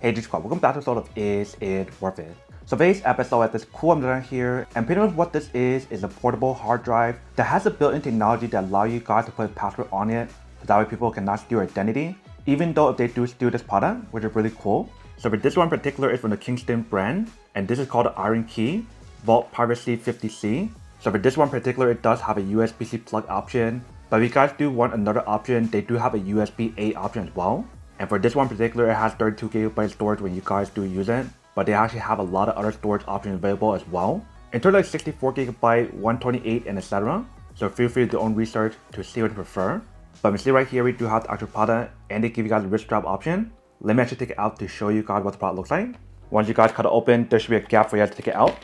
Hey G Squad, welcome back to episode of Is It Worth It? So today's episode has this cool emulator here, and pretty much what this is a portable hard drive that has a built-in technology that allows you guys to put a password on it, so that way people cannot steal your identity, even though if they do steal this product, which is really cool. So for this one in particular is from the Kingston brand, and this is called the IronKey Vault Privacy 50C. So for this one in particular, it does have a USB-C plug option, but if you guys do want another option, they do have a USB-A option as well. And for this one in particular, it has 32GB storage when you guys do use it, but they actually have a lot of other storage options available as well. In terms of like 64GB, 128, and etc. So feel free to do your own research to see what you prefer. But you see right here, we do have the actual product, and they give you guys a wrist strap option. Let me actually take it out to show you guys what the product looks like. Once you guys cut it open, there should be a gap for you guys to take it out.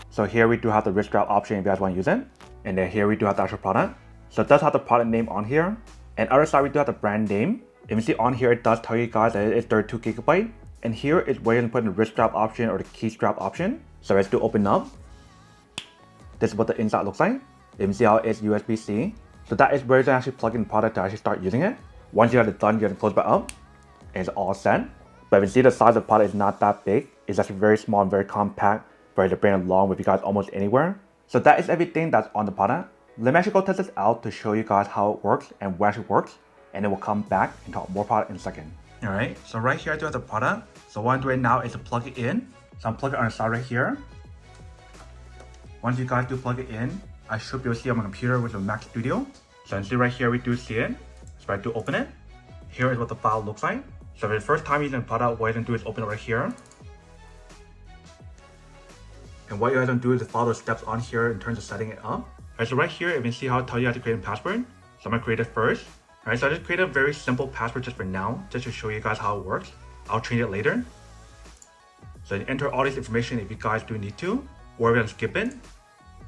So here we do have the wrist strap option if you guys want to use it. And then here we do have the actual product. So it does have the product name on here. And other side, we do have the brand name. If you see on here, it does tell you guys that it's 32GB. And here is where you can put in the wrist strap option or the key strap option. So let's do open up. This is what the inside looks like. You can see how it's USB-C. So that is where you can actually plug in the product to actually start using it. Once you have it done, you have to close it back up. And it's all set. But if you see the size of the product is not that big. It's actually very small and very compact for you to bring along with you guys almost anywhere. So that is everything that's on the product. Let me actually go test this out to show you guys how it works and where it works. And then we'll come back and talk more about it in a second. Alright, so right here I do have the product. So what I'm doing now is to plug it in. So I'm plugging it on the side right here. Once you guys do plug it in, I should be able to see on my computer with the Mac Studio. So you can see right here we do see it. So I do open it. Here is what the file looks like. So for the first time using the product, what you're going to do is open it right here. And what you're going to do is follow the steps on here in terms of setting it up. Alright, so right here you can see how it tells you how to create a password. So I'm going to create it first. Alright, so I just created a very simple password just for now, just to show you guys how it works. I'll change it later. So you enter all this information if you guys do need to, or we're going to skip it.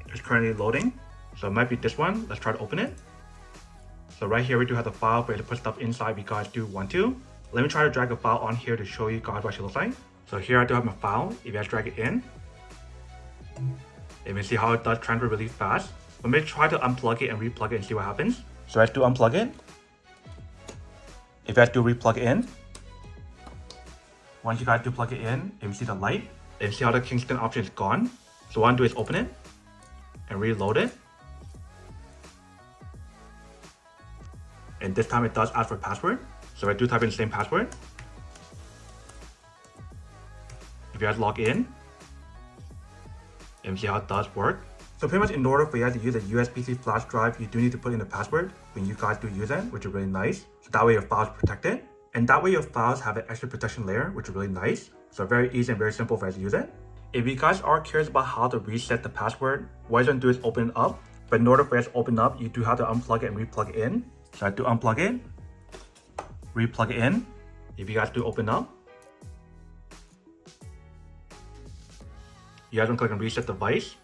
It's currently loading. So it might be this one. Let's try to open it. So right here we do have the file for you to put stuff inside if you guys do want to. Let me try to drag a file on here to show you guys what it looks like. So here I do have my file. If you guys drag it in, you can see how it does transfer really fast. Let me try to unplug it and replug it and see what happens. So let's do unplug it. If you guys do replug it in, once you guys do plug it in, you can see the light, and you see how the Kingston option is gone. So what I'm going to do is open it and reload it. And this time it does ask for a password. So I do type in the same password. If you guys log in, and see how it does work. So pretty much in order for you guys to use a USB-C flash drive, you do need to put in the password when you guys do use it, which is really nice. So that way your files are protected. And that way your files have an extra protection layer, which is really nice. So very easy and very simple for you guys to use it. If you guys are curious about how to reset the password, what you're going to do is open it up. But in order for you guys to open up, you do have to unplug it and replug it in. So I do unplug it, replug it in. If you guys do open up, you guys want to click on reset device.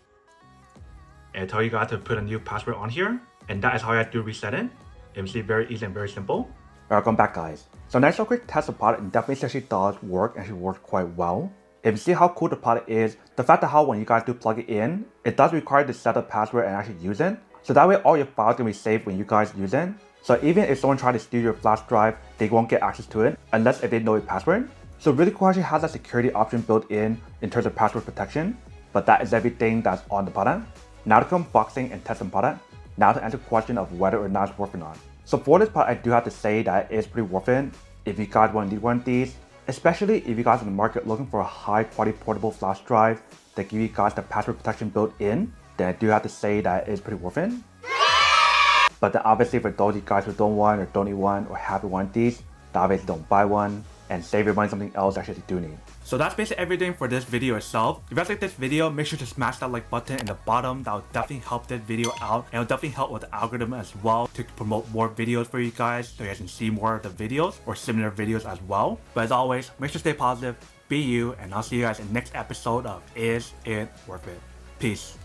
And tell you guys to put a new password on here. And that is how you have to reset it. You can see very easy and very simple. Welcome back guys. So next, a quick test of the product, and definitely actually does work and actually works quite well. If you see how cool the product is, the fact that how when you guys do plug it in, it does require to set a password and actually use it. So that way all your files can be saved when you guys use it. So even if someone tries to steal your flash drive, they won't get access to it unless if they know your password. So really cool actually has a security option built in terms of password protection. But that is everything that's on the product. Now to come unboxing and test the product. Now to answer the question of whether or not it's worth it or not. So for this product, I do have to say that it's pretty worth it if you guys want to need one of these. Especially if you guys in the market looking for a high quality portable flash drive that give you guys the password protection built in, then I do have to say that it's pretty worth it. But then obviously for those of you guys who don't want or don't need one or have one of these, then obviously don't buy one and save your money on something else that you do need. So that's basically everything for this video itself. If you guys like this video, make sure to smash that like button in the bottom. That will definitely help this video out, and it'll definitely help with the algorithm as well to promote more videos for you guys so you guys can see more of the videos or similar videos as well. But as always, make sure to stay positive, be you, and I'll see you guys in the next episode of Is It Worth It? Peace.